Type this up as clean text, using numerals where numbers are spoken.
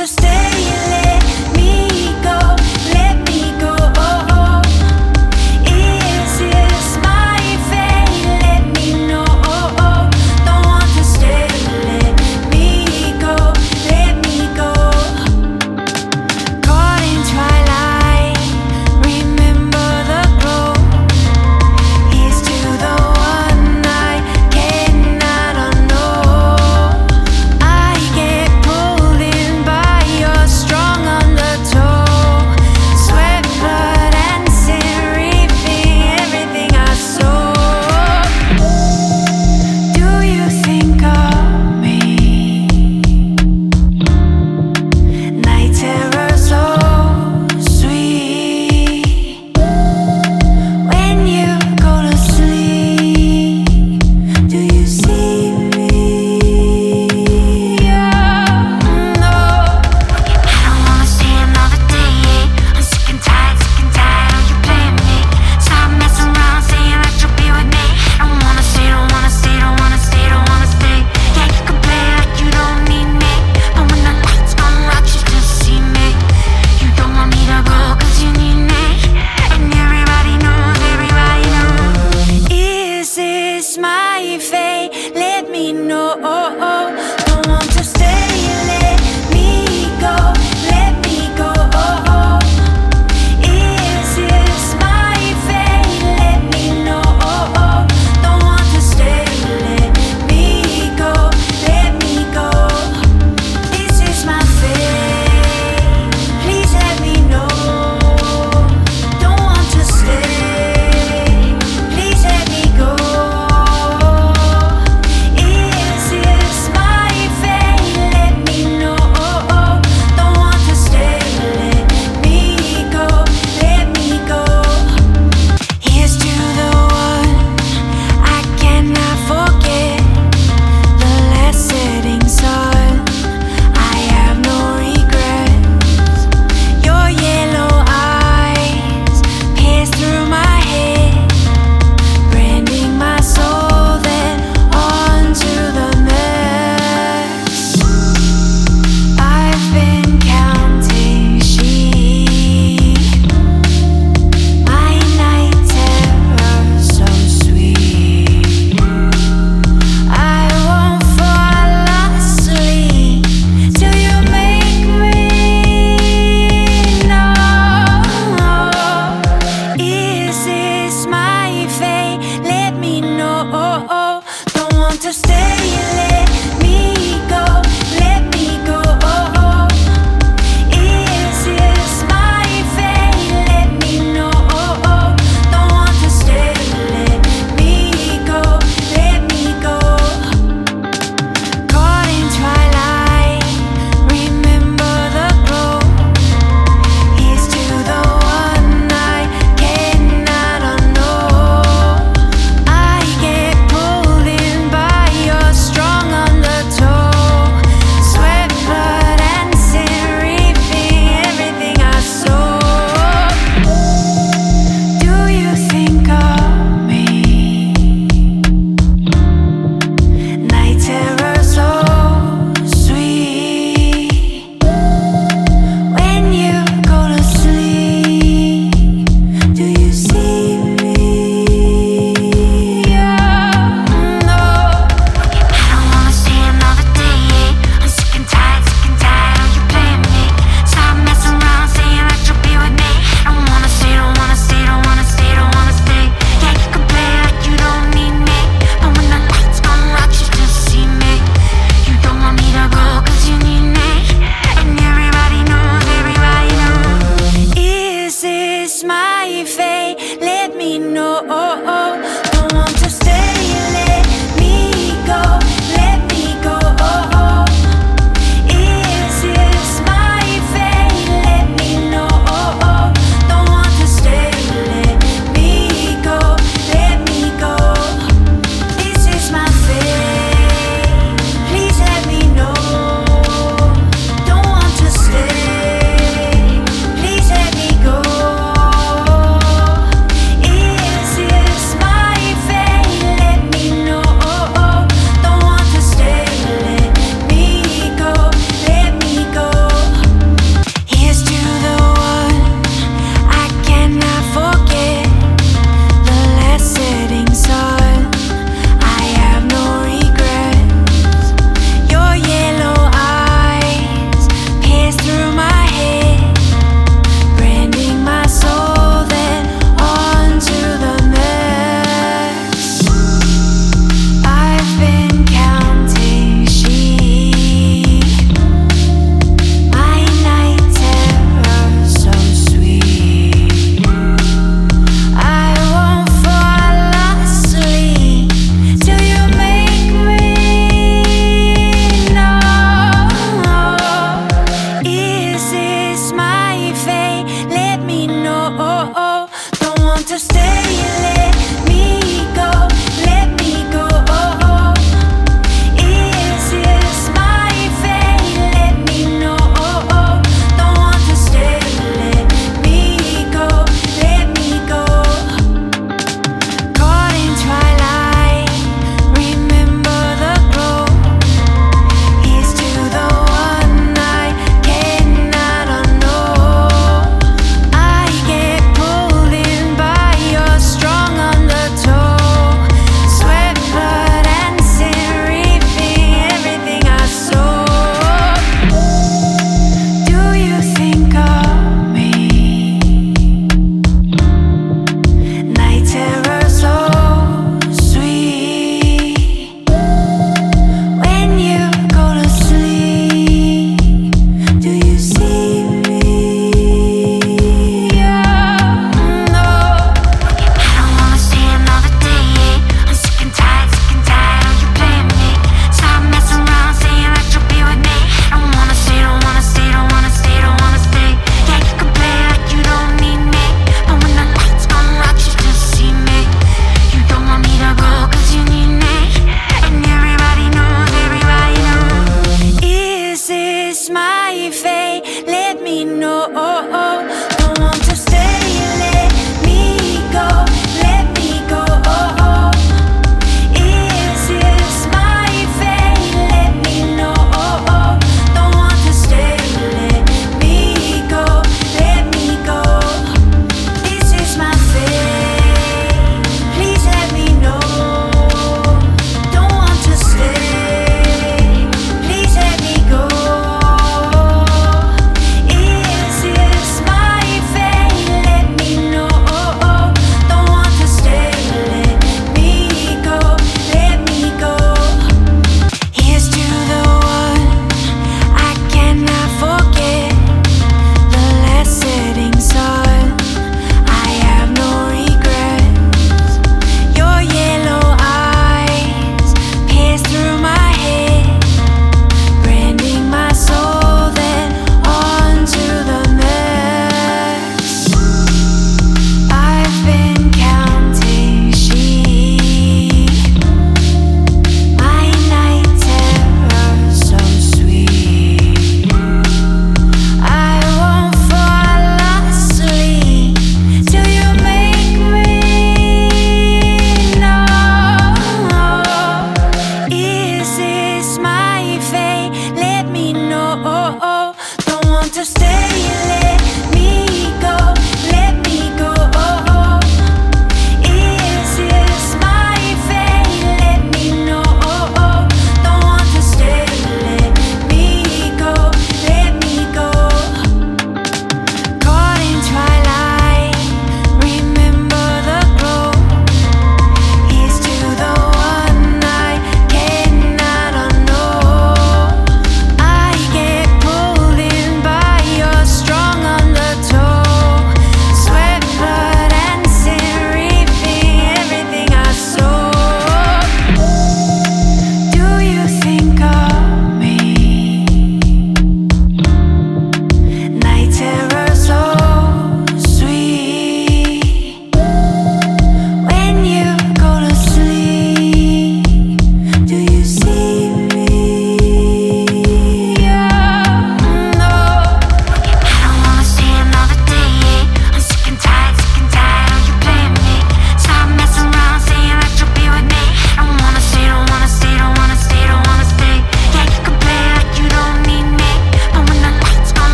to stay, let me go, let me go. Is this my fate? Let me know. Don't want to stay, let me go, let me go. Caught in twilight, remember the glow. Here's to the one I cannot unknow. I get pulled in by your strong undertow. Sweat, blood, and sin, reaping everything I sow. Do you think of me? Night terror so sweet. When you go to sleep, do you see me? No. I don't wanna see another day. I'm sick and tired of you playing me. Stop messing around, saying that you'll be with me. Don't wanna stay, don't wanna stay, don't wanna stay, don't wanna stay. Yeah, you can play like you don't need me, but when the lights come out, you just see me. You don't want me to go 'cause you need me, and everybody knows, everybody knows. Is this my fate? Let me know. Don't want to stay, let me go, let me go. Is this my fate? Let me know. Don't want to stay, let me go, let me go. This is my fate, please let me know. Don't want to stay, please let me go. Is this my fate? Let me know. Don't want to stay, let me go, let me go. Here's to the one I cannot forget, the last setting sun. I have no regrets. Your yellow eyes pierce through my head, branding my soul, then on to the next. I've been counting sheep, my night terror so sweet. I won't fall asleep till you make me know. Is this my fate? Let me know. Don't want to stay,